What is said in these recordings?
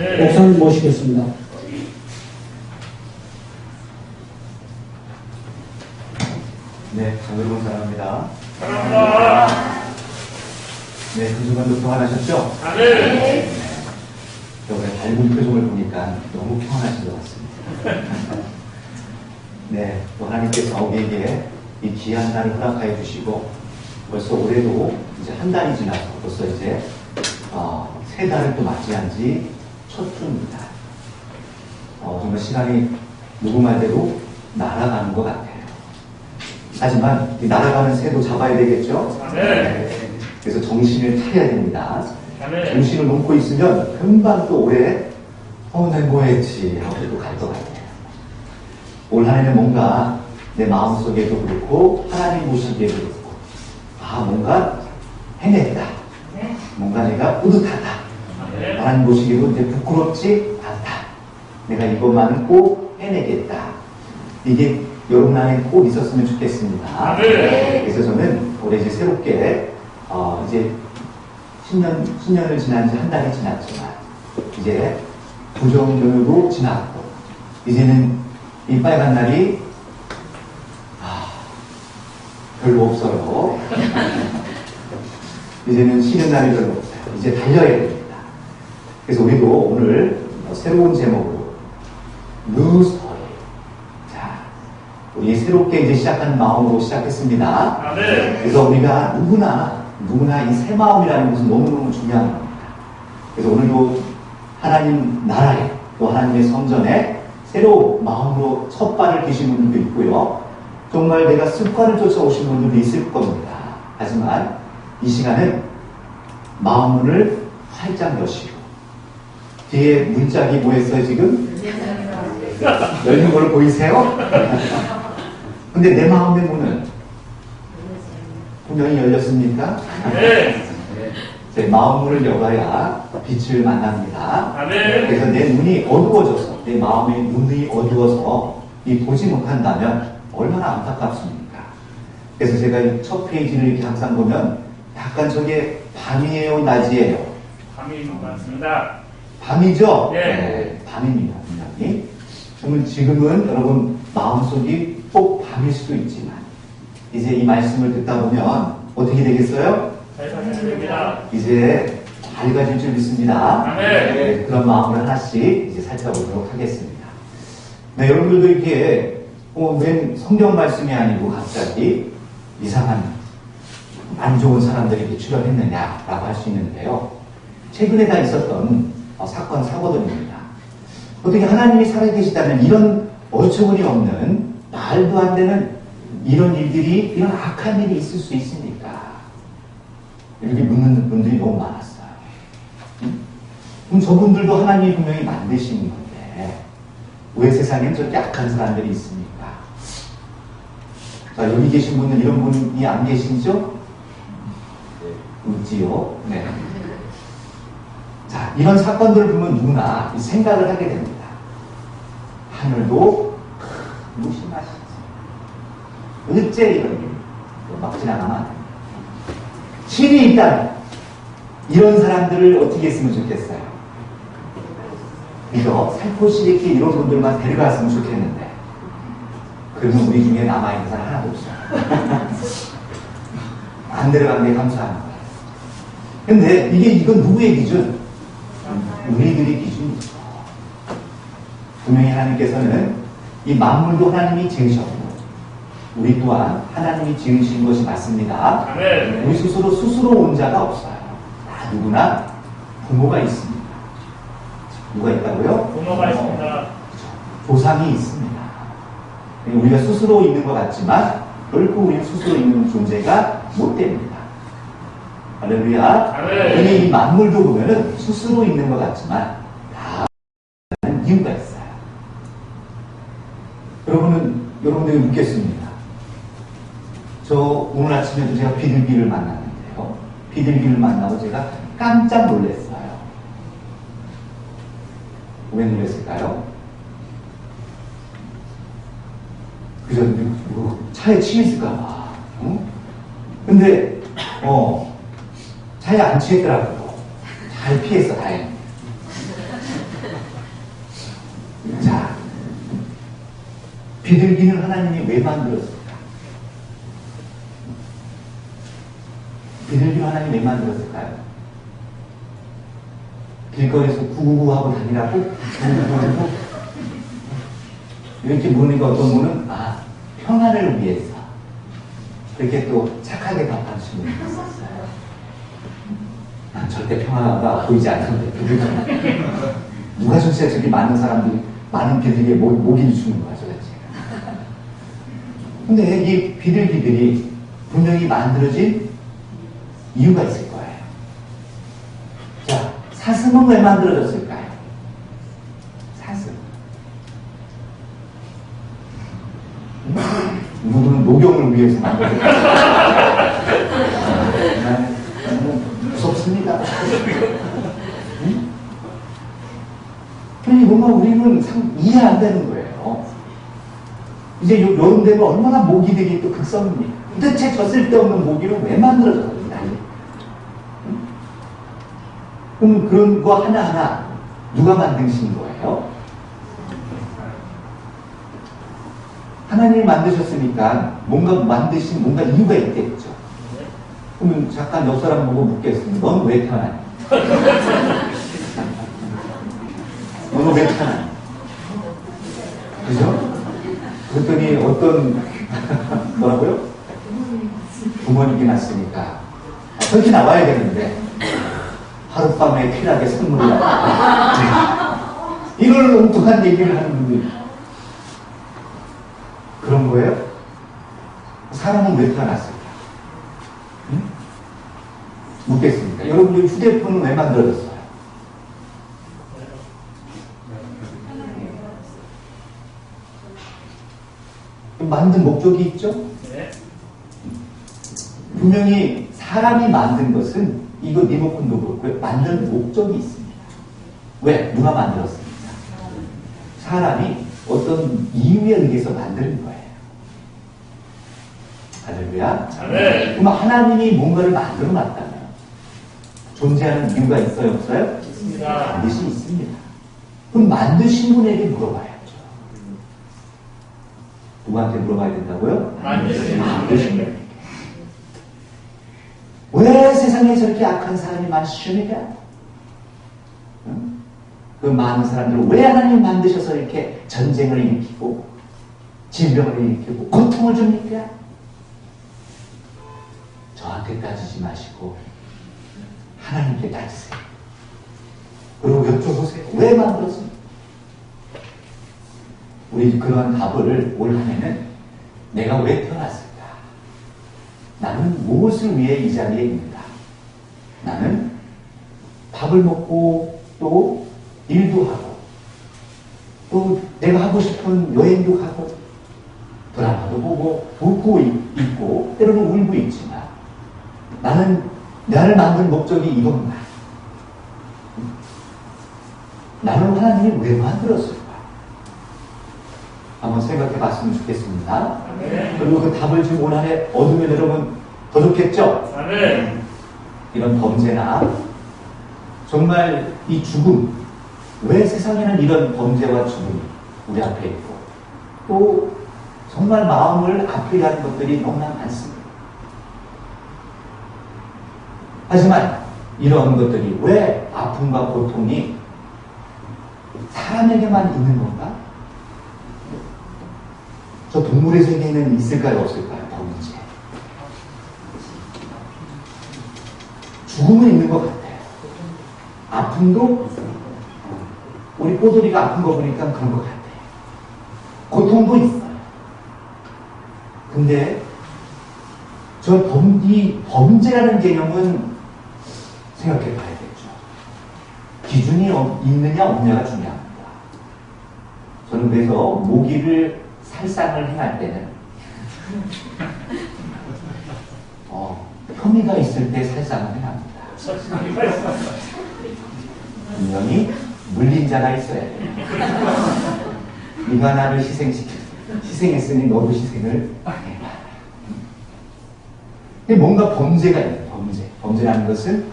목사님 모시겠습니다. 네, 장 여러분 사랑합니다. 사랑합니다. 네, 한 주간도 평안하셨죠? 네. 여러분의 밝은 표정을 보니까 너무 평안하신 것 같습니다. 네, 또 하나님께서 우리에게 이 귀한 날을 허락하여 주시고 벌써 올해도 이제 한 달이 지나서 벌써 이제 3달을 또 맞이한 지 첫 주입니다. 정말 시간이 누구 말대로 날아가는 것 같아요. 하지만 이 날아가는 새도 잡아야 되겠죠? 네. 그래서 정신을 차려야 됩니다. 네. 정신을 놓고 있으면 금방 또 올해 내가 뭐 했지 하고 또 갈 것 같아요. 올 한 해는 뭔가 내 마음속에도 그렇고 하나님 보시기에도 그렇고 뭔가 해냈다. 뭔가 내가 뿌듯하다. 하나님 보시기에도 이제 부끄럽지 않다. 내가 이것만은 꼭 해내겠다. 이게 여러분 안에 꼭 있었으면 좋겠습니다. 그래서 저는 올해 이제 새롭게 이제 10년을 지난 지 한 달이 지났지만 이제 부정교육도 지났고 이제는 이 빨간 날이 별로 없어요. 이제는 쉬는 날이 별로 없어요. 이제 달려야 됩니다. 그래서 우리도 오늘 새로운 제목으로 New Story. 자, 우리 새롭게 이제 시작하는 마음으로 시작했습니다. 그래서 우리가 누구나 이 새 마음이라는 것은 너무너무 중요한 겁니다. 그래서 오늘도 하나님 나라에 또 하나님의 성전에 새로 마음으로 첫 발을 디신 분들도 있고요. 정말 내가 습관을 쫓아오신 분들도 있을 겁니다. 하지만 이 시간은 마음문을 활짝 여시고 뒤에 문짝이 뭐였어요 지금? 열린 걸 보이세요? 근데 내 마음의 문은 분명히 열렸습니까? 네. 제 마음문을 열어야 빛을 만납니다. 네. 그래서 내 눈이 어두워져서 내 마음의 눈이 어두워서 보지 못한다면 얼마나 안타깝습니까? 그래서 제가 이 첫 페이지를 이렇게 항상 보면 약간 저게 밤이에요, 낮이에요? 밤인 것 같습니다. 밤이죠? 네. 밤입니다, 분명히. 그러면 지금은 여러분 마음속이 꼭 밤일 수도 있지만 이제 이 말씀을 듣다 보면 어떻게 되겠어요? 잘 사셔야 됩니다. 이제 밝아질 줄 믿습니다. 네. 그런 마음을 하나씩 이제 살펴보도록 하겠습니다. 네, 여러분들도 이렇게 웬 성경 말씀이 아니고 갑자기 이상한 안 좋은 사람들이 이렇게 출연했느냐라고 할 수 있는데요. 최근에 다 있었던 사건, 사고들입니다. 어떻게 하나님이 살아계시다면 이런 어처구니 없는 말도 안 되는 이런 일들이, 이런 악한 일이 있을 수 있습니까? 이렇게 묻는 분들이 너무 많았어요. 그럼 저분들도 하나님이 분명히 만드신 건데 왜 세상엔 저렇게 악한 사람들이 있습니까? 자, 여기 계신 분은 이런 분이 안 계시죠? 있지요. 네. 자, 이런 사건들을 보면 누구나 생각을 하게 됩니다. 하늘도 무심하시지. 어째 이런 일, 막 지나가면 안 됩니다. 신이 있다면 이런 사람들을 어떻게 했으면 좋겠어요? 이거 살포시 이렇게 이런 분들만 데려갔으면 좋겠는데 그러면 우리 중에 남아있는 사람 하나도 없어요. 안 데려간 게 감사한 거예요. 근데 이건 누구의 기준? 우리들의 기준이죠. 분명히 하나님께서는 이 만물도 하나님이 지으셨고 우리 또한 하나님이 지으신 것이 맞습니다. 네. 우리 스스로 온 자가 없어요. 누구나 부모가 있습니다. 누가 있다고요? 부모가 있습니다. 조상이 있습니다. 우리가 스스로 있는 것 같지만 결코 우리는 스스로 있는 존재가 못 됩니다. 할렐루야. 네. 이 만물도 보면은 스스로 있는 것 같지만 다 이유가 있어요. 여러분들이 묻겠습니다. 저 오늘 아침에도 제가 비둘기를 만났는데요. 비둘기를 만나고 제가 깜짝 놀랐어요. 왜 놀랐을까요? 그저 차에 치였을까봐. 근데 차에 안 치였더라고요. 잘 피했어, 다행히. 비둘기는 하나님이 왜 만들었을까? 비둘기는 하나님이 왜 만들었을까요? 길거리에서 구구구하고 다니라고? 구구구하고? 이렇게 보니까 어떤 분은, 평안을 위해서. 그렇게 또 착하게 답할 수는 있었어요. 난 절대 평안하다 보이지 않는데, 비둘기. 누가 진짜 저기 많은 사람들이, 많은 비둘기에 모기를 주는 거야, 도대체. 근데 이 비둘기들이 분명히 만들어진 이유가 있을 거예요. 자, 사슴은 왜 만들어졌을까요? 사슴. 누구는 녹용을 위해서 만들어졌어요. 무섭습니다. 그러니 뭔가 우리는 참 이해 안 되는 거예요. 이제 여름 되면 얼마나 모기들이 또 극성입니까? 도대체 저 쓸데없는 모기를 왜 만들어졌는지 그럼 그런 거 하나하나 누가 만드신 거예요? 하나님이 만드셨으니까 뭔가 만드신 뭔가 이유가 있겠죠. 그러면 잠깐 옆 사람 보고 묻겠습니다. 넌 왜 태어났니? 너는 왜 태어났니? 그죠? 그랬더니 어떤 뭐라고요? 부모님이 났으니까 그렇게 나와야 되는데 하룻밤에 쾌락의 선물을 이걸 엉뚱한 얘기를 하는 분들이 그런 거예요? 사람은 왜 태어났을까? 응? 묻겠습니다. 여러분 휴대폰은 왜 만들어졌어요? 만든 목적이 있죠? 네. 분명히 사람이 만든 것은 이거 리모컨도 그렇고요. 만드는 목적이 있습니다. 왜? 누가 만들었습니까? 사람이 어떤 이유에 의해서 만드는 거예요. 할렐루야. 네. 그럼 하나님이 뭔가를 만들어 놨다면 존재하는 이유가 있어요? 없어요? 있습니다. 반드시 있습니다. 그럼 만드신 분에게 물어봐야죠. 누구한테 물어봐야 된다고요? 만드신 분에게. 왜 세상에 저렇게 악한 사람이 많으십니까? 그 많은 사람들을 왜 하나님이 만드셔서 이렇게 전쟁을 일으키고 질병을 일으키고 고통을 줍니까? 저한테 따지지 마시고 하나님께 따지세요. 그리고 여쭤보세요. 왜 만들었습니까? 우리 그러한 답을 올 한해는 내가 왜 태어났을까? 나는 무엇을 위해 이 자리에 있는가? 나는 밥을 먹고 또 일도 하고 또 내가 하고 싶은 여행도 가고 드라마도 보고 웃고 있고 때로는 울고 있지만 나는 나를 만든 목적이 이건가? 나를 하나님이 왜 만들었을까? 한번 생각해 봤으면 좋겠습니다. 네. 그리고 그 답을 지금 올 한해 얻으면 여러분 더 좋겠죠? 네. 이런 범죄나 정말 이 죽음, 왜 세상에는 이런 범죄와 죽음이 우리 앞에 있고 또 정말 마음을 아프게 하는 것들이 너무나 많습니다. 하지만 이런 것들이 왜 아픔과 고통이 사람에게만 있는 건가? 저 동물의 세계에는 있을까요? 없을까요? 범죄. 죽음은 있는 것 같아요. 아픔도 우리 꼬돌이가 아픈 거 보니까 그런 것 같아요. 고통도 있어요. 근데 이 범죄라는 개념은 생각해 봐야겠죠. 기준이 있느냐 없느냐가 중요합니다. 저는 그래서 모기를 살상을 행할 때는 혐의가 있을 때 살상을 행합니다. 분명히 물린 자가 있어야 돼요. 네가 나를 희생했으니 너도 희생을 해라. 근데 뭔가 범죄가 있는 범죄. 범죄라는 것은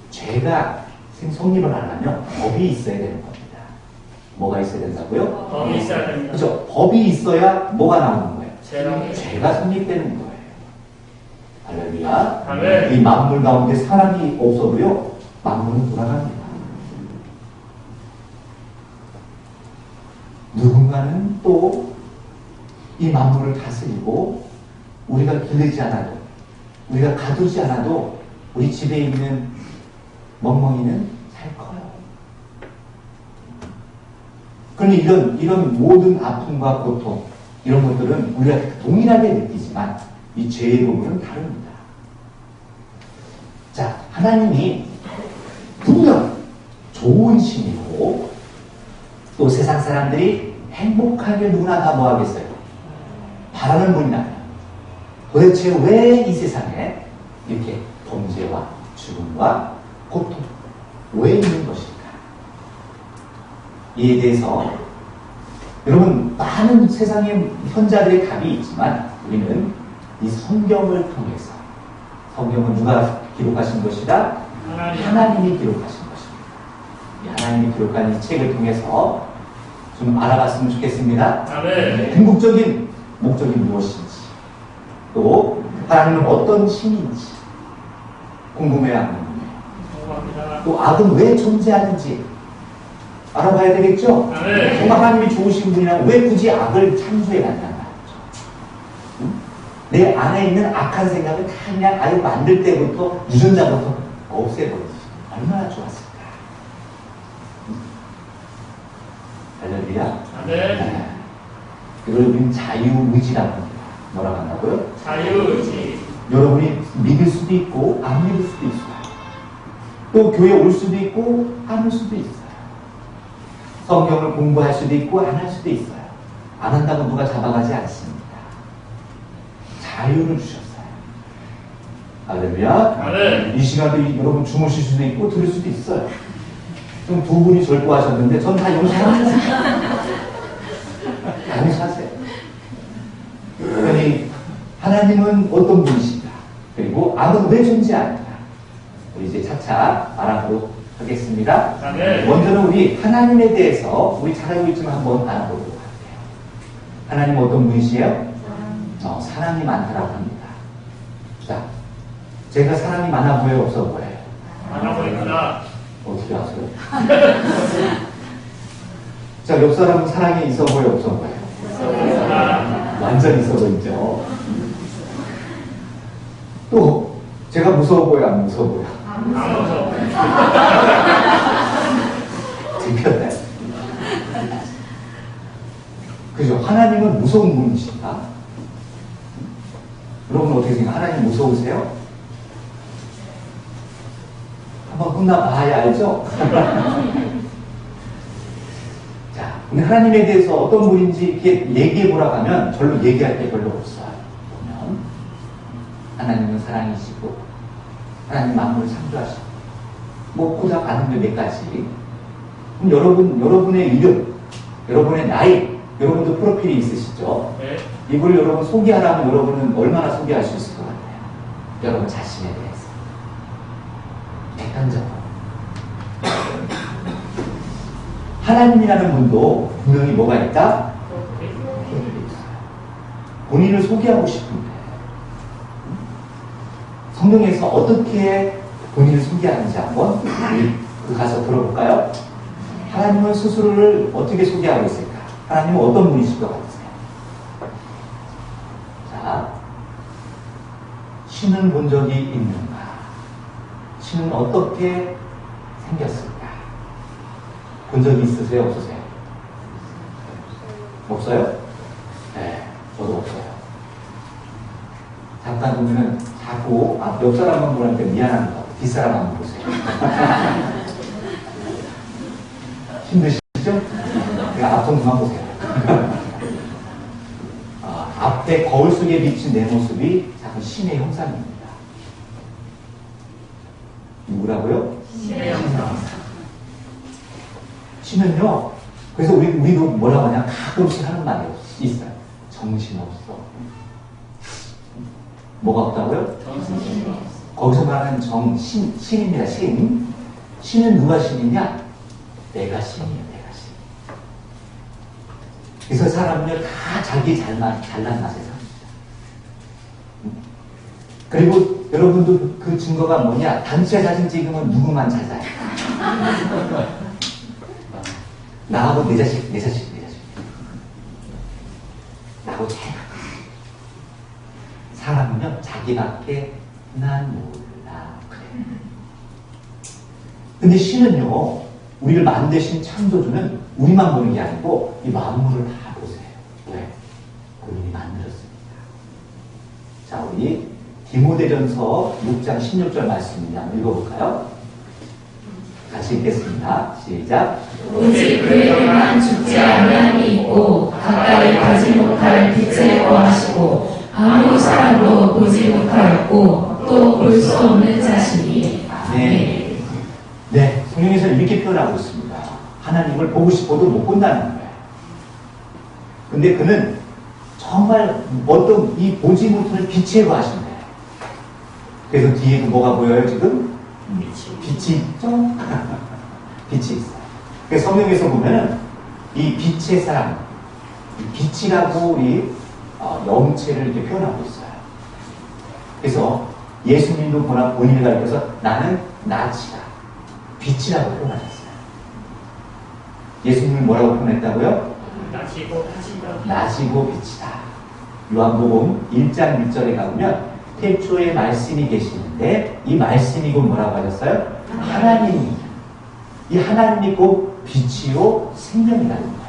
죄가 성립을 하려면 법이 있어야 되는 겁니다. 뭐가 있어야 된다고요? 법이 있어야 됩니다. 그렇죠. 법이 있어야 뭐가 나오는 거예요? 죄가 성립되는 거예요. 할렐루야. 아멘. 이 만물 가운데 사람이 없어도요, 만물은 돌아갑니다. 누군가는 또 이 만물을 다스리고 우리가 기르지 않아도, 우리가 가두지 않아도 우리 집에 있는 멍멍이는 잘 커요. 그러니 이런 모든 아픔과 고통, 이런 것들은 우리가 동일하게 느끼지만 이 죄의 부분은 다릅니다. 자, 하나님이 분명 좋은 신이고 또 세상 사람들이 행복하게 누구나 다 뭐 하겠어요? 바라는 분이라면 도대체 왜 이 세상에 이렇게 범죄와 죽음과 고통 왜 있는 것일까? 이에 대해서 여러분 많은 세상의 현자들의 답이 있지만 우리는 이 성경을 통해서, 성경은 누가 기록하신 것이다? 하나님이 기록하신 것입니다. 이 하나님이 기록한 이 책을 통해서 좀 알아봤으면 좋겠습니다. 아멘. 궁극적인 목적이 무엇인지, 또 하나님은 어떤 신인지 궁금해요, 안 궁금해요? 궁금합니다. 또 악은 왜 존재하는지 알아봐야 되겠죠? 아멘. 정말 하나님이 좋으신 분이라면 왜 굳이 악을 창조해 놨단 말이죠? 응? 내 안에 있는 악한 생각을 다 그냥 아예 만들 때부터, 유전자부터 없애버리지. 얼마나 좋았을까? 할렐루야. 아멘. 여러분 자유의지라고 합니다. 뭐라고 한다고요? 자유의지. 여러분이 믿을 수도 있고 안 믿을 수도 있어요. 또 교회 올 수도 있고 안 올 수도 있어요. 성경을 공부할 수도 있고 안 할 수도 있어요. 안 한다고 누가 잡아가지 않습니다. 자유를 주셨어요. 할렐루야. 아멘. 이 시간도 여러분 주무실 수도 있고 들을 수도 있어요. 좀 두 분이 절도하셨는데 전 다 용서합니다. 용서하세요. 그러니 하나님은 어떤 분이신가? 그리고 악은 왜 존재하는가? 우리 이제 차차 알아보도록 하겠습니다. 아멘. 먼저는 우리 하나님에 대해서 우리 잘 알고 있지만 한번 알아보도록 할게요. 하나님은 어떤 분이시에요? 사랑이 많다라고 합니다. 자, 제가 사랑이 많아 보여요, 없어 보여요? 많아 보입니다. 어떻게 아세요? 자, 옆 사람은 사랑이 있어 보여요, 없어 보여요? 완전히 있어 보이죠? 또 제가 무서워 보여요, 안 무서워 보여요? 안 무서워. 들켰네. 그죠? 하나님은 무서운 분이신가? 여러분 어떻게 생각해요? 하나님 무서우세요? 한번 끝나봐야 알죠? 자, 근데 하나님에 대해서 어떤 분인지 이렇게 얘기해보라고 하면 별로 얘기할 게 별로 없어요. 보면 하나님은 사랑이시고 하나님 만물을 창조하시고 뭐 고작 아는 게 몇 가지. 그럼 여러분의 이름, 여러분의 나이, 여러분도 프로필이 있으시죠? 네. 이걸 여러분 소개하라면 여러분은 얼마나 소개할 수 있을 것 같아요? 여러분 자신에 대해서. 객관적으로. 하나님이라는 분도 분명히 뭐가 있다? 본인을 소개하고 싶은데 성경에서 어떻게 본인을 소개하는지 한번 우리 가서 들어볼까요? 하나님은 스스로를 어떻게 소개하고 있을까? 하나님은 어떤 분이실 것 같으세요? 자, 신은 본 적이 있는가? 신은 어떻게 생겼을까? 본 적이 있으세요? 없으세요? 없어요? 네, 저도 없어요. 잠깐 보면은 자꾸 옆 사람만 보는데 미안한 것 같아요. 뒷사람 한번 보세요. 힘드시죠? 그냥 앞선 그만 보세요. 앞에 거울 속에 비친 내 모습이 자꾸 신의 형상입니다. 누구라고요? 신의 형상. 신은요, 그래서 우리도 뭐라고 하냐, 가끔씩 하는 말이 있어요. 정신없어. 뭐가 없다고요? 거기서 말하는 신입니다, 신. 신은 누가 신이냐? 내가 신이에요, 내가 신. 그래서 사람은요, 다 자기 잘난 맛에 삽니다. 그리고 여러분도 그 증거가 뭐냐? 단체 사진 찍으면 누구만 찾아요? 나하고 내 자식. 나하고 제일 사람은요, 자기밖에 난 몰라. 그래. 근데 신은요, 우리를 만드신 창조주는 우리만 보는 게 아니고 이 만물을 다 보세요. 왜? 본인이 만들었습니다. 자, 우리 디모데전서 6장 16절 말씀입니다. 한번 읽어볼까요? 같이 읽겠습니다. 시작. 오직 그에게만 죽지 아니함이 있고 가까이 가지 못할 빛에 거하시고 아무 사람도 보지 못하였고 또 볼 수 없는 자신이. 네. 네, 성경에서 이렇게 표현하고 있습니다. 하나님을 보고 싶어도 못 본다는 거예요. 근데 그는 정말 어떤 이 보지 못할 빛에 거하신대요. 그래서 뒤에도 뭐가 보여요, 지금? 빛이 있죠? 빛이 있어요. 그래서 성경에서 보면은 이 빛의 사람, 이 빛이라고 우리 영체를 이렇게 표현하고 있어요. 그래서 예수님도 본인을 가리켜서 나는 낯이다, 빛이라고 표현하셨어요. 예수님을 뭐라고 표현했다고요? 낯이고 빛이다. 요한복음 1장 1절에 가보면 태초에 말씀이 계시는데 이 말씀이 곧 뭐라고 하셨어요? 하나님이. 이 하나님이 곧 빛이요 생명이라는 거예요.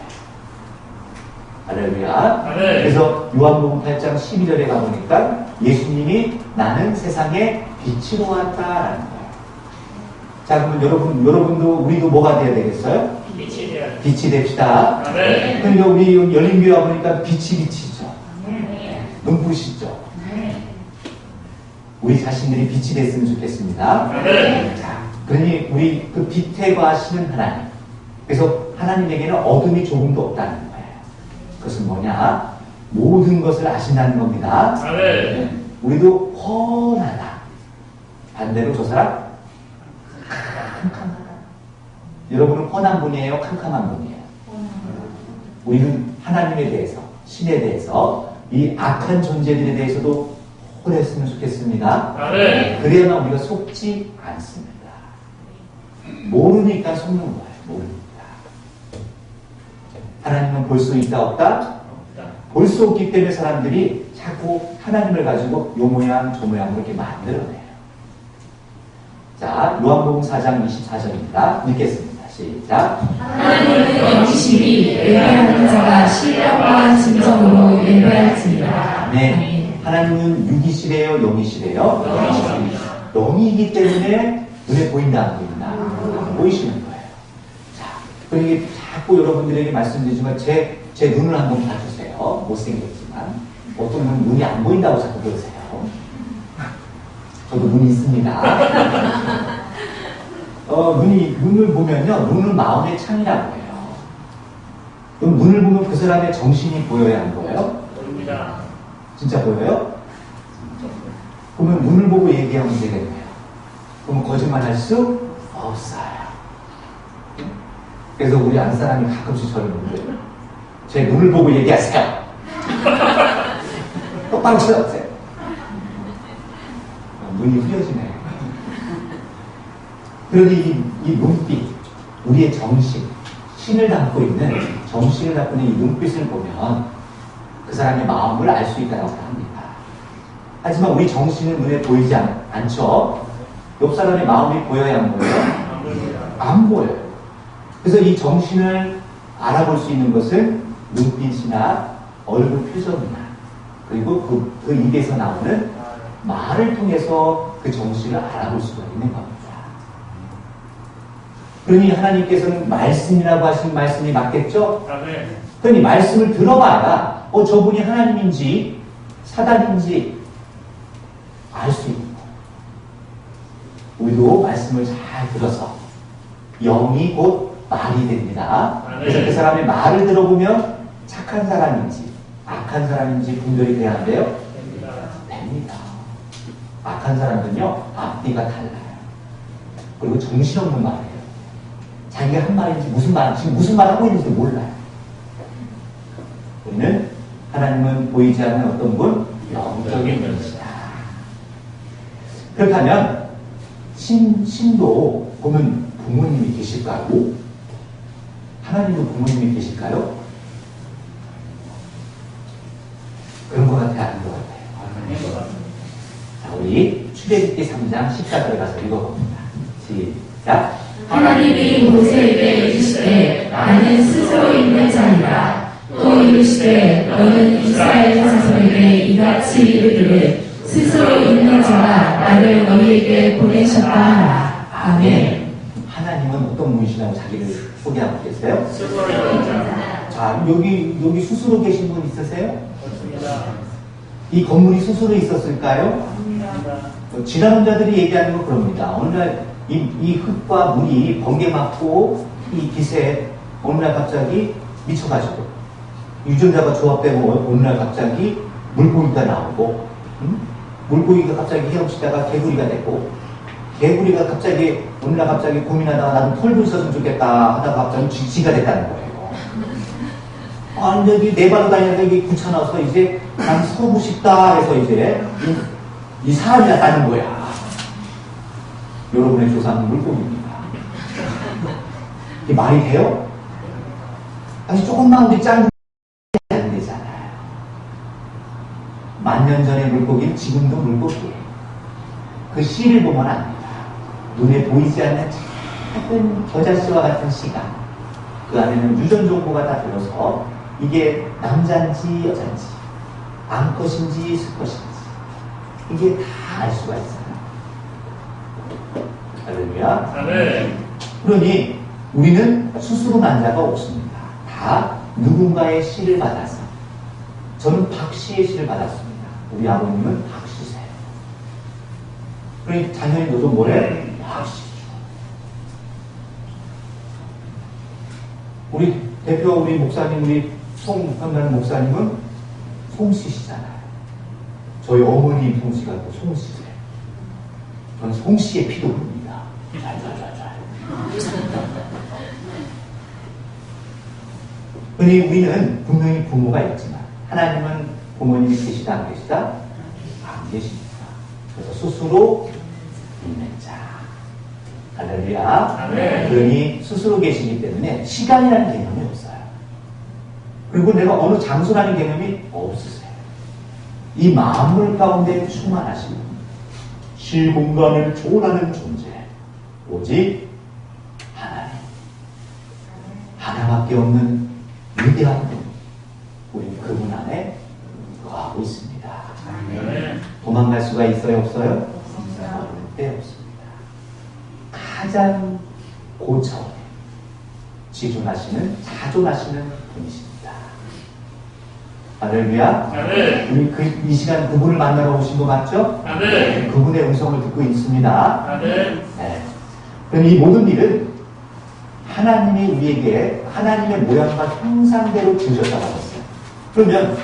할렐루야. 그래서 요한복음 8장 12절에 가보니까 예수님이 나는 세상에 빛으로 왔다라는 거예요. 자, 그러면 여러분도 우리도 뭐가 돼야 되겠어요? 빛이 됩시다. 그러니까 우리 열린교회 와보니까 빛이죠. 눈부시죠. 우리 자신들이 빛이 됐으면 좋겠습니다. 자, 그러니 우리 그 빛에 거하시는 하나님. 그래서 하나님에게는 어둠이 조금도 없다는 거예요. 그것은 뭐냐? 모든 것을 아신다는 겁니다. 네. 우리도 훤하다. 반대로 저 사람 캄캄하다. 여러분은 훤한 분이에요? 캄캄한 분이에요? 우리는 하나님에 대해서, 신에 대해서, 이 악한 존재들에 대해서도 홀했으면 좋겠습니다. 그래야만 우리가 속지 않습니다. 모르니까 속는 거예요. 모르니까. 하나님은 볼 수 있다 없다? 볼 수 없기 때문에 사람들이 자꾸 하나님을 가지고 요 모양 저 모양으로 이렇게 만들어내요. 자, 요한복음 4장 24절입니다. 읽겠습니다. 시작. 하나님은 영이시니 예배하는 자가 신령과 진정으로 예배할지니라. 네. 하나님은 육이시래요? 영이시래요? 영이기 때문에 눈에 보인다, 안 보인다? 안 보이시는 거예요. 자, 그러니 자꾸 여러분들에게 말씀드리지만 제 눈을 한번 봐주세요. 못생겼지만. 어떤 분은 눈이 안 보인다고 자꾸 그러세요. 저도 눈이 있습니다. 눈을 보면요, 눈은 마음의 창이라고 해요. 그럼 눈을 보면 그 사람의 정신이 보여야 하는 거예요? 보입니다. 진짜 보여요? 그러면 눈을 보고 얘기하면 되겠네요. 그러면 거짓말 할 수 없어요. 그래서 우리 안 사람이 가끔씩 저를 물어요. 제 눈을 보고 얘기하세요. 똑바로 쳐다보세요. 눈이 흐려지네요. 그러니 이 눈빛, 우리의 정신, 신을 담고 있는, 정신을 담고 있는 이 눈빛을 보면 그 사람의 마음을 알 수 있다고 합니다. 하지만 우리 정신은 눈에 보이지 않죠? 옆 사람의 마음이 보여야 안 보여요? 안 보여요. 그래서 이 정신을 알아볼 수 있는 것은 눈빛이나 얼굴 표정이나 그리고 그 입에서 나오는 말을 통해서 그 정신을 알아볼 수가 있는 겁니다. 그러니 하나님께서는 말씀이라고 하신 말씀이 맞겠죠? 그러니 말씀을 들어봐야 저분이 하나님인지 사단인지 알 수 있는 거예요. 우리도 말씀을 잘 들어서 영이 곧 말이 됩니다. 그래서 그 사람의 말을 들어보면 착한 사람인지 악한 사람인지 분별이 돼야 하는데요. 됩니다. 악한 사람은요, 앞뒤가 달라요. 그리고 정신없는 말이에요. 자기가 한 말인지 지금 무슨 말 하고 있는지 몰라요. 우리는 하나님은 보이지 않는 어떤 분? 영적인 분이시다. 그렇다면 신도 보면 부모님이 계실까요? 하나님은 부모님이 계실까요? 그런 것 같아요? 아닌 것 같아요? 자, 우리 출애굽기 3장 14절에 가서 읽어봅니다. 시작. 하나님이 모세에게 이르시되 나는 스스로 있는 자니라. 또 이르시되 너는 이스라엘 자손에게 이같이 이르기를 스스로 있는 자가 나를 너희에게 보내셨다 하라. 아멘. 하나님은 어떤 분이시라고 자기를 소개하고 계세요? 스스로 있는 자. 자, 여기 스스로 계신 분 있으세요? 없습니다. 이 건물이 스스로 있었을까요? 없습니다. 지나는 자들이 얘기하는 건 그럽니다. 어느 날 이 흙과 물이 번개 맞고 이 기세에 어느 날 갑자기 미쳐가지고 유전자가 조합되고 어느 날 갑자기 물고기가 나오고 물고기가 갑자기 헤엄치다가 개구리가 됐고 개구리가 갑자기 어느 날 갑자기 고민하다가 나도 털도 있었으면 좋겠다 하다가 갑자기 쥐가 됐다는 거예요. 완전히 네 발로 다니다가 이게 귀찮아서 이제 난 서고 싶다 해서 이제 이 사람이 났다는 거야. 여러분의 조상은 물고기입니다. 이게 말이 돼요? 아니 조금만 우리 짠 안 되잖아요. 1000년 전의 물고기는 지금도 물고기예요. 그 씨를 보면 압니다. 눈에 보이지 않는 작은 겨자씨와 같은 씨가 그 안에는 유전 정보가 다 들어서 이게 남자인지 여자인지 암컷인지 수컷인지 이게 다 알 수가 있어요. 할렐루야. 아멘. 그러니 우리는 스스로 난 자가 없습니다. 다 누군가의 씨를 받아서. 저는 박씨의 씨를 받았습니다. 우리 아버님은 박씨세요. 그러니 자녀인 너도 뭐래? 박씨. 우리 대표 우리 목사님 우리 송현남 목사님은 송씨시잖아요. 저희 어머니 송씨가 또 송씨세요. 저는 송씨의 피도 봅니다. 우리는 분명히 부모가 있지만 하나님은 부모님이 계시다 안 계시다? 안 계십니다. 그래서 스스로 있는 자. 할렐루야. 아멘. 그러니 스스로 계시기 때문에 시간이라는 개념이 없어요. 그리고 내가 어느 장소라는 개념이 없으세요. 이 만물 가운데 충만하시고 시공간을 초월하는 존재 오직 하나님 하나밖에 없는 위대한 분 우리 그분 안에 거하고 있습니다. 아멘. 도망갈 수가 있어요? 없어요? 절대 없습니다. 가장 고차원에 지존하시는 자존하시는 분이십니다. 할렐루야. 아멘. 우리 이 시간 그분을 만나러 오신 거 맞죠? 아멘. 그분의 음성을 듣고 있습니다. 아멘. 네. 그럼 이 모든 일은 하나님이 우리에게 하나님의 모양과 형상대로 지으셨다고 하셨어요. 그러면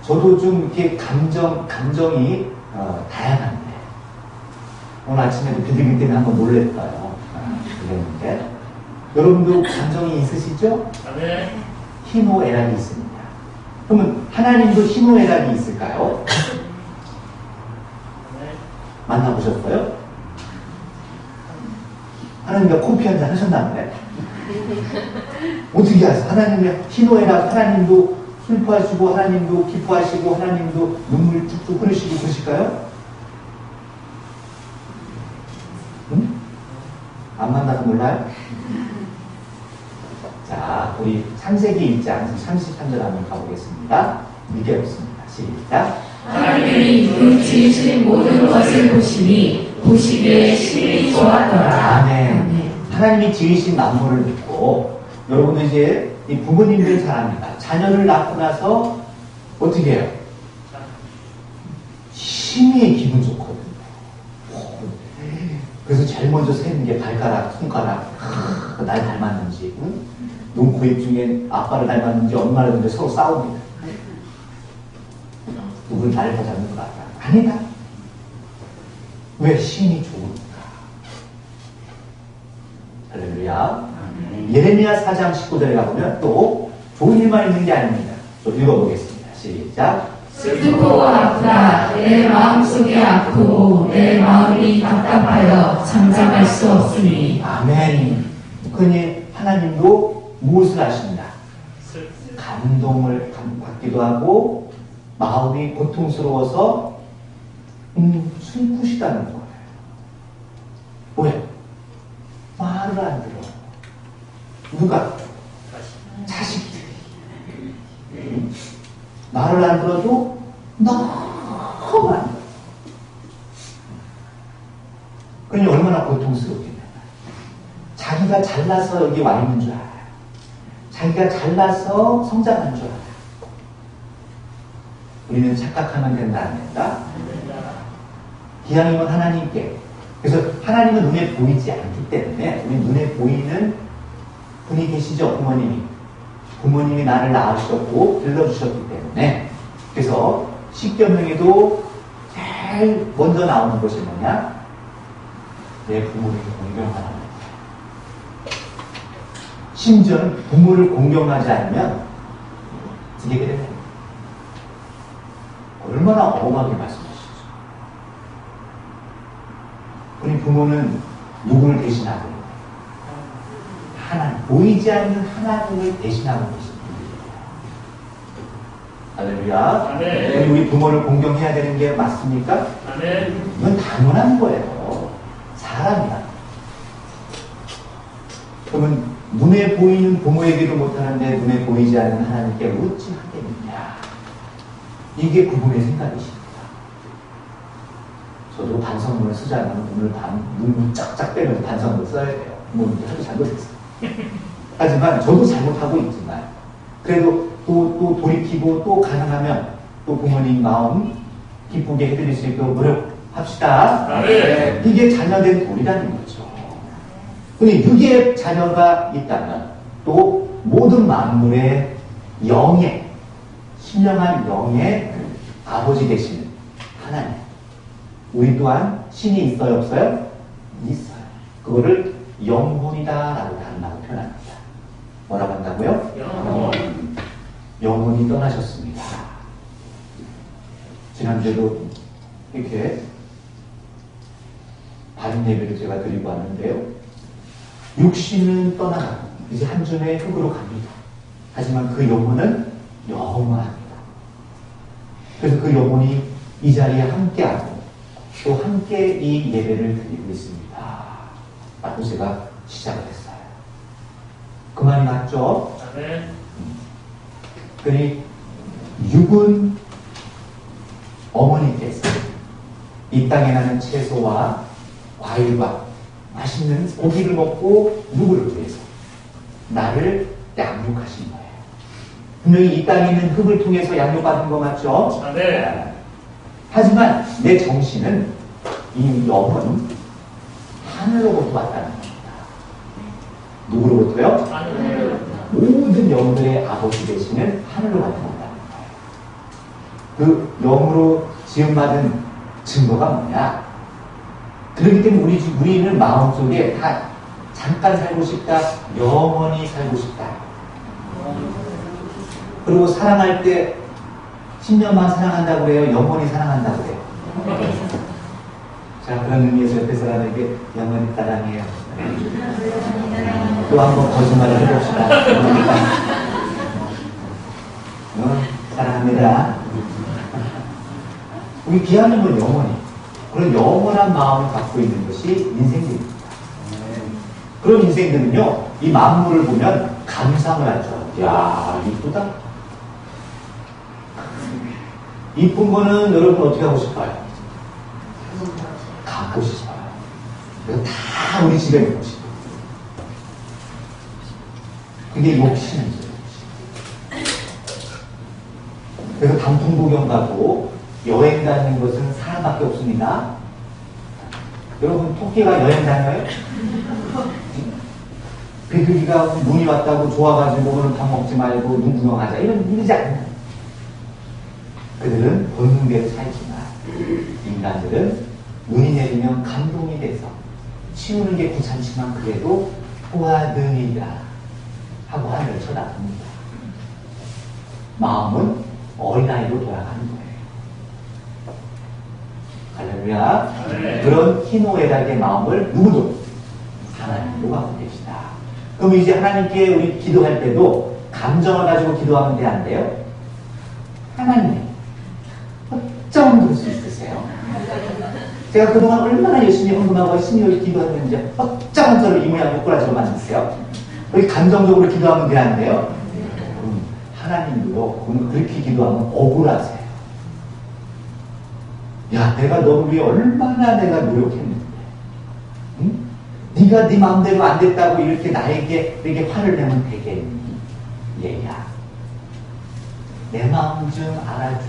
저도 좀 이렇게 감정이 다양한데 오늘 아침에도 비둘기 때문에 한번 놀랬어요. 그랬는데 여러분도 감정이 있으시죠? 아멘. 희노애락이 있습니다. 그러면 하나님도 희노애락이 있을까요? 만나보셨어요? 하나님과 커피 한잔 하셨나봐요. 어떻게 하세요? 하나님의 희노애락, 하나님도 슬퍼하시고, 하나님도 기뻐하시고, 하나님도 눈물 뚝뚝 흐르시고 그러실까요? 응? 안 만나서 몰라요? 자, 우리 창세기 1장 33절 한번 가보겠습니다. 읽어보겠습니다. 시작. 하나님이 그 지으신 모든 것을 보시니 보시기에 심히 좋았더라. 아멘. 하나님이 지으신 만물을 듣고 여러분도 이제 이 부모님들 잘 압니다. 자녀를 낳고 나서 어떻게 해요? 심히 기분 좋거든요. 그래서 제일 먼저 세는 게 발가락, 손가락, 날 닮았는지, 응? 눈, 코, 입 중에 아빠를 닮았는지 엄마를 닮았는지 서로 싸웁니다. 누굴 나를 더 닮은 것 같다. 아니다. 왜 심히 좋으니까. 할렐루야. 예레미야 4장 19절에 가보면 또 좋은 일만 있는 게 아닙니다. 또 읽어보겠습니다. 시작. 슬프고 아프다. 내 마음속이 아프고 내 마음이 답답하여 잠잠할 수 없으니. 아멘. 그러니 하나님도 무엇을 하십니다? 감동을 받기도 하고 마음이 고통스러워서 슬프시다는 거예요. 왜? 말을 안 들어. 누가? 자식들이. 말을 안 들어도 너무 안 들어. 그러니 얼마나 고통스럽겠냐. 자기가 잘나서 여기 와 있는 줄 알아요. 자기가 잘나서 성장한 줄 알아요. 우리는 착각하면 된다, 안 된다? 기왕이면 하나님께. 그래서 하나님은 눈에 보이지 않기 때문에 우리 눈에 보이는 분이 계시죠, 부모님이. 부모님이 나를 낳으셨고 길러주셨기 때문에. 그래서 십계명에도 제일 먼저 나오는 것이 뭐냐? 내 부모를 공경하라. 심지어는 부모를 공경하지 않으면 어떻게 그래야 됩니다. 얼마나 엄하게 말씀하시죠. 우리 부모는 누구를 대신하고 하나님, 보이지 않는 하나님을 대신하고 계십니다. 할렐루야. 아멘. 우리 부모를 공경해야 되는 게 맞습니까? 아멘. 이건 당연한 거예요. 사람이야. 그러면 눈에 보이는 부모에게도 못하는데 눈에 보이지 않는 하나님께 어찌 하겠느냐. 이게 그분의 생각이십니다. 저도 반성문을 쓰자면 오늘 눈을 쫙쫙 빼면서 반성문을 써야 돼요. 부모님이 하도 잘못했어요. 하지만 저도 잘못하고 있지만 그래도 또 돌이키고 또 가능하면 또 부모님 마음 기쁘게 해드릴 수 있도록 노력합시다. 네. 이게 자녀된 돌이라는 거죠. 근데 육의 자녀가 있다면 또 모든 만물의 영의 신령한 영의 아버지 되시는 하나님. 우리 또한 신이 있어요, 없어요? 있어요. 그거를 영혼이다라고 다른 말로 표현합니다. 뭐라고 한다고요? 영혼. 영혼이 떠나셨습니다. 지난주에도 이렇게 바른 예배를 제가 드리고 왔는데요. 육신은 떠나가고 이제 한 줌의 흙으로 갑니다. 하지만 그 영혼은 영원합니다. 그래서 그 영혼이 이 자리에 함께하고 또 함께 이 예배를 드리고 있습니다. 라고 제가 시작을 했어요. 그 말이 맞죠? 아멘. 그러니 육은 어머니께서 이 땅에 나는 채소와 과일과 맛있는 고기를 먹고 누구를 위해서 나를 양육하신 거예요. 분명히 이 땅에 있는 흙을 통해서 양육받은 거 맞죠? 아멘. 하지만 내 정신은 이 영은 하늘로부터 왔다는 겁니다. 누구로부터요? 하늘. 모든 영들의 아버지 되시는 하늘로부터 왔다는 거예요. 그 영으로 지음받은 증거가 뭐냐? 그렇기 때문에 우리는 마음속에 다 잠깐 살고 싶다, 영원히 살고 싶다. 그리고 사랑할 때 10년만 사랑한다고 해요? 영원히 사랑한다고 해요? 자, 그런 의미에서 옆에 사람에게 영원히 사랑해요. 또 한 번 거짓말을 해봅시다. 사랑합니다. 우리 기하는 건 영원히. 그런 영원한 마음을 갖고 있는 것이 인생들입니다. 그런 인생들은요, 이 만물을 보면 감상을 하죠. 이야, 이쁘다. 이쁜 거는 여러분 어떻게 하고 싶어요? 갖고 싶어요. 그래서 다 우리 집에 있는 것이고. 그게 욕심이죠. 그래서 단풍 구경 가고 여행 다니는 것은 사람밖에 없습니다. 여러분 토끼가 여행 다녀요? 비둘기가 눈이 왔다고 좋아가지고 오늘 밥 먹지 말고 눈 구경하자 이러지 않아요. 그들은 본능대로 살지만 인간들은 눈이 내리면 감동이 돼서 치우는 게 귀찮지만 그래도 보아드니라 하고 하늘을 쳐다봅니다. 마음은 어린아이로 돌아가는 거예요. 할렐루야. 네. 그런 희노애락의 마음을 누구도 하나님도 갖고 계시다. 그럼 이제 하나님께 우리 기도할 때도 감정을 가지고 기도하면 돼, 안 돼요? 하나님, 어쩜 그럴 수 있으세요? 제가 그동안 얼마나 열심히 헌금하고 신이를 기도했는지 어쩜 저를 이 모양 꼬라지로 만드세요? 우리 감정적으로 기도하면 돼, 안 돼요? 하나님도요, 그렇게 기도하면 억울하세요. 야, 내가 너를 위해 얼마나 내가 노력했는데, 응? 네가 네 마음대로 안 됐다고 이렇게 나에게 이렇게 화를 내면 되겠니? 얘야, 내 마음 좀 알아줘.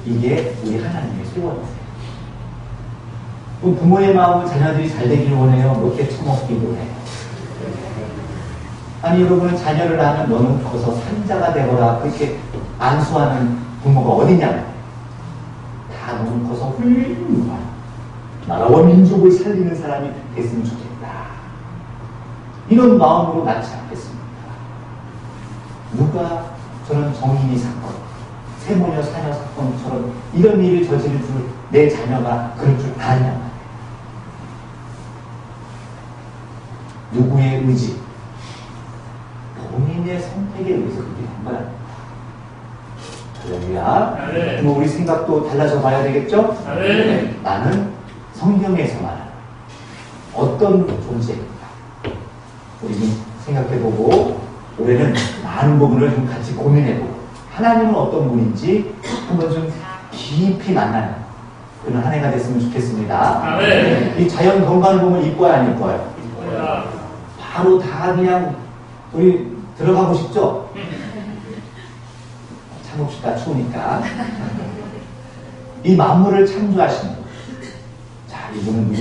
이게 우리 하나님의 소원이세요. 부모의 마음은 자녀들이 잘 되기를 원해요? 못해 처먹기도 해요? 아니, 여러분, 자녀를 낳으면 너는 커서 산자가 되거라 그렇게 안수하는 부모가 어디냐고. 다 너는 커서 훌륭한 나라와 민족을 살리는 사람이 됐으면 좋겠다. 이런 마음으로 낳지 않겠습니까? 누가 저는 정인이 사건, 세모녀 사녀 사건처럼 이런 일을 저지를 줄 내 자녀가 그럴 줄 아냐 말이에요. 누구의 의지, 본인의 선택에 의해서 그렇게 한 거야. 할렐루야. 네. 그럼 우리 생각도 달라져 봐야 되겠죠? 네. 나는 성경에서 말하는 어떤 존재입니까? 우리 좀 생각해보고 올해는 많은 부분을 좀 같이 고민해보고 하나님은 어떤 분인지 한번 좀 깊이 만나는 그런 한 해가 됐으면 좋겠습니다. 네. 이 자연 건강을 보면 이뻐요, 안 이뻐요? 뭐야? 바로 다 그냥 우리 들어가고 싶죠? 참읍시다, 추우니까. 이 만물을 창조하신 분. 자, 이분은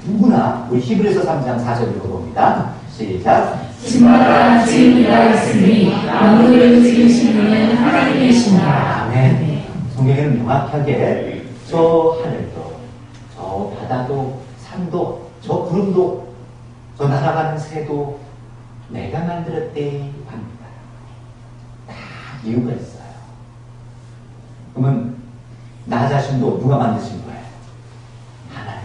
누구나 우리 히브리서 3장 4절 읽어봅니다. 시작. 집마다 지음이라 했으니 만물을 지으신 이는 하나님이시니라. 아멘. 성경에는 명확하게 저 하늘도, 저 바다도, 산도, 저 구름도, 저 날아가는 새도 내가 만들었대 합니다. 다 이유가 있어요. 그러면 나 자신도 누가 만드신 거예요? 하나님.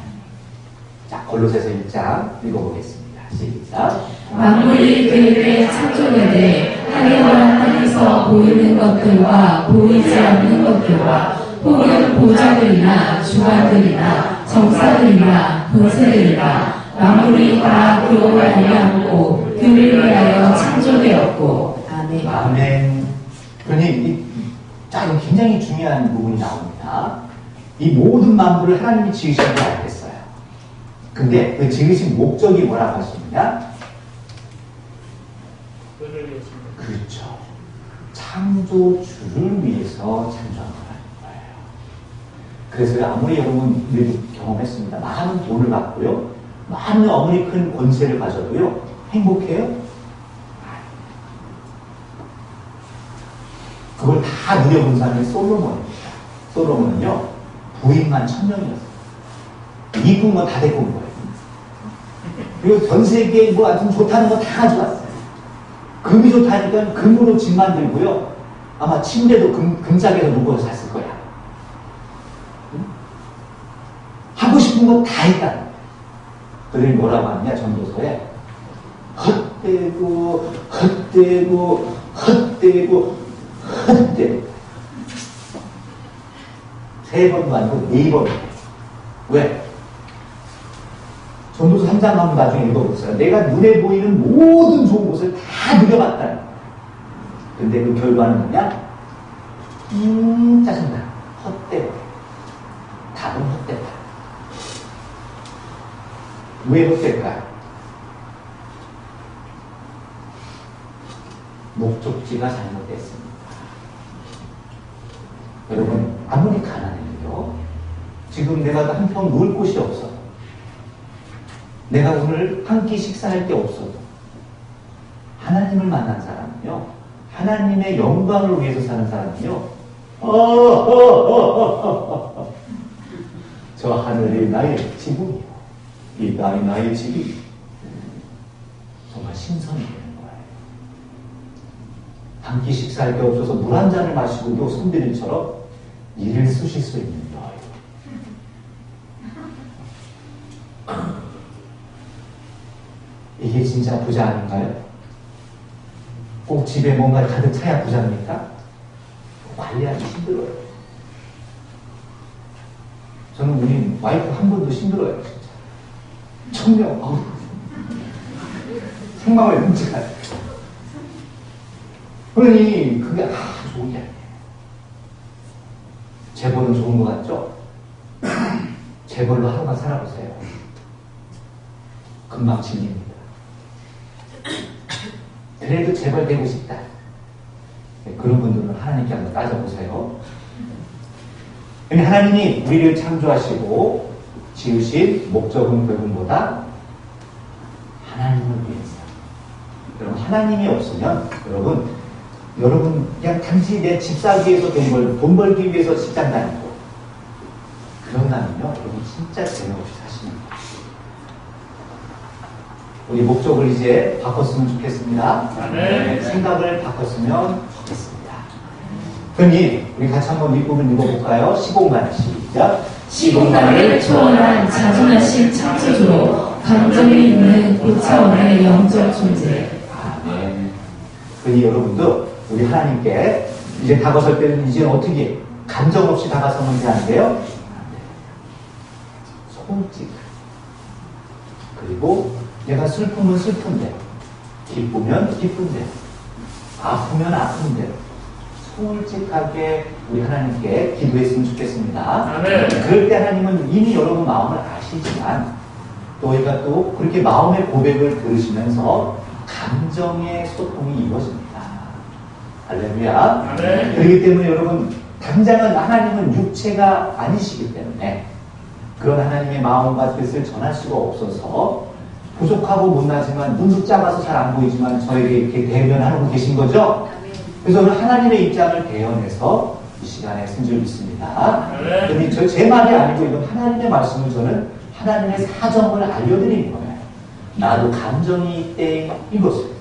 자, 골로새서 1장 읽어보겠습니다. 시작. 만물이 그에게 창조되되 하늘과 땅에서 보이는 것들과 보이지 않는 것들과 혹은 보좌들이나 주관들이나 정사들이나 권세들이나 만물이 다 그로 말미암고 그를 위하여 창조되었고. 아멘. 아멘. 그러니 자, 이거 굉장히 중요한 부분이 나옵니다. 이 모든 만물을 하나님이 지으신 줄 알겠어요. 근데 그 지으신 목적이 뭐라고 하십니까? 그렇죠. 창조주를 위해서 창조한 거라는 거예요. 그래서 아무리 여러분 우리도 경험했습니다. 많은 돈을 받고요. 많은 어머니 큰 권세를 가져도요. 행복해요? 그걸 다 누려본 사람이 솔로몬입니다. 솔로몬은요, 부인만 1000명이었어요. 이쁜 거 다 데리고 온 거예요. 그리고 전 세계에 뭐 하여튼 좋다는 거 다 가져왔어요. 금이 좋다니까 금으로 집 만들고요. 아마 침대도 금짝에서 묶어서 샀을 거야. 응? 하고 싶은 거 다 했다. 그들이 뭐라고 하느냐, 전도서에. 헛되고, 헛되고, 헛되고, 헛되고. 3번도 아니고 4번. 왜? 전도서 3장 한번 나중에 읽어보세요. 내가 눈에 보이는 모든 좋은 것을 다 누려봤다. 근데 그 결과는 뭐냐? 짜증나. 헛되고. 답은 헛되다. 왜 헛될까요? 목적지가 잘못됐습니다. 여러분, 아무리 가난해도요, 지금 내가 한평 누울 곳이 없어. 내가 오늘 한 끼 식사할 게 없어도 하나님을 만난 사람은요, 하나님의 영광을 위해서 사는 사람은요, 저 하늘이 나의 지붕이요, 이 땅이 나의 집이 정말 신선이 되는 거예요. 한 끼 식사할 게 없어서 물 한 잔을 마시고도 손들이처럼 일을 쓰실 수 있는 여유. 이게 진짜 부자 아닌가요? 꼭 집에 뭔가 가득 차야 부자입니까? 관리하기 힘들어요. 저는 우리 와이프 한 분도 힘들어요, 진짜. 청명, 생방을 끔찍하죠. 그러니 그게 좋은 게 아니에요. 재벌은 좋은 것 같죠? 재벌로 하루만 살아보세요. 금방 질립니다. 그래도 재벌 되고 싶다. 그런 분들은 하나님께 한번 따져보세요. 하나님이 우리를 창조하시고 지으신 목적은 그분보다 하나님을 위해서. 여러분, 하나님이 없으면 여러분 그냥 단지 내 집 사기 위해서 돈 벌기 위해서 직장 다니고 그런다면요, 여러분 진짜 재미없이 사시는 거예요. 우리 목적을 이제 바꿨으면 좋겠습니다. 네. 생각을 바꿨으면 좋겠습니다. 그러니 우리 같이 한번 이 부분 읽어볼까요? 시공간 시작. 시공간을 초월한 자존하신 창조주로 감정이 있는 고차원의 영적 존재. 아멘. 그러니 여러분도 우리 하나님께 이제 다가설 때는 이제 어떻게 감정 없이 다가서면 되는데요. 솔직. 그리고 내가 슬프면 슬픈데, 기쁘면 기쁜데, 아프면 아픈데 솔직하게 우리 하나님께 기도했으면 좋겠습니다. 아멘. 그럴 때 하나님은 이미 여러분 마음을 아시지만 또 우리가 또 그렇게 마음의 고백을 들으시면서 감정의 소통이 이루어집니다. 할렐루야. 아멘. 그렇기 때문에 여러분 당장은 하나님은 육체가 아니시기 때문에 그런 하나님의 마음과 뜻을 전할 수가 없어서 부족하고 못나지만 눈도 작아서 잘 안 보이지만 저에게 이렇게 대변하고 계신 거죠. 그래서 오늘 하나님의 입장을 대연해서 이 시간에 쓴 줄 믿습니다. 그런데 제 말이 아니고 이건 하나님의 말씀을 저는 하나님의 사정을 알려드리는 거예요. 나도 감정이 있대 이것을.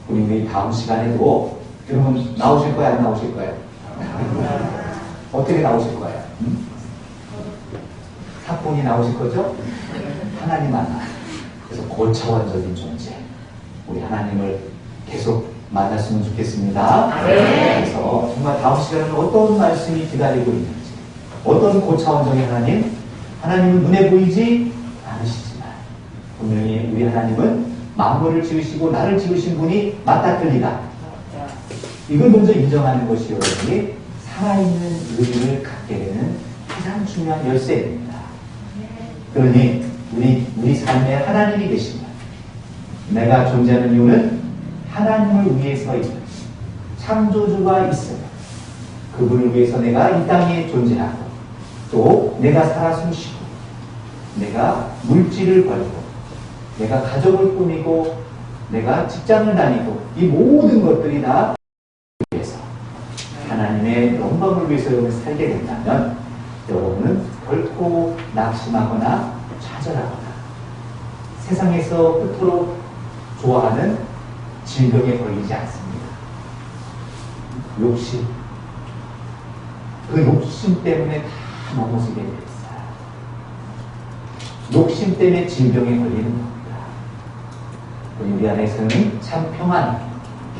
우리 다음 시간에도 여러분 나오실 거야 안 나오실 거예요? 어떻게 나오실 거예요? 사pon이 나오실 거죠? 하나님 만나. 그래서 고차원적인 존재. 우리 하나님을 계속 만났으면 좋겠습니다. 그래서 정말 다음 시간에는 어떤 말씀이 기다리고 있는지, 어떤 고차원적인 하나님, 하나님은 눈에 보이지 않으시지만 분명히 우리 하나님은 만물을 지으시고 나를 지으신 분이 맞다 틀리다. 이걸 먼저 인정하는 것이 여러분이 살아있는 의미를 갖게 되는 가장 중요한 열쇠입니다. 그러니 우리 삶에 하나님이 계시면 내가 존재하는 이유는 하나님을 위해서이다. 창조주가 있으면 그분을 위해서 내가 이 땅에 존재하고 또 내가 살아 숨쉬고 내가 물질을 벌고 내가 가족을 꾸미고 내가 직장을 다니고 이 모든 것들이 다 위해서 하나님의 영광을 위해서 여러분이 살게 된다면 여러분은 결코 낙심하거나 좌절하거나 세상에서 끝으로 좋아하는 질병에 걸리지 않습니다. 욕심. 그 욕심 때문에 다 넘어지게 되어 있어요. 욕심 때문에 질병에 걸리는 겁니다. 우리 안에서는 참 평안,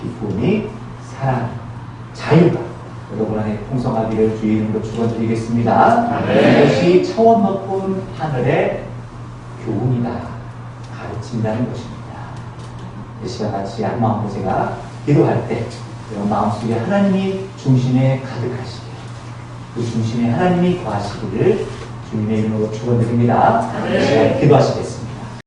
기쁨이, 사랑, 자유가 여러분 안에 풍성하기를 주의 이름으로 축원드리겠습니다. 이것이 차원 높은 하늘의 교훈이다. 가르친다는 것입니다. 이 시간 같이 한 마음으로 제가 기도할 때 여러분 마음속에 하나님이 중심에 가득하시길 그 중심에 하나님이 거하시기를 주님의 이름으로 축원드립니다. 기도하시겠습니다.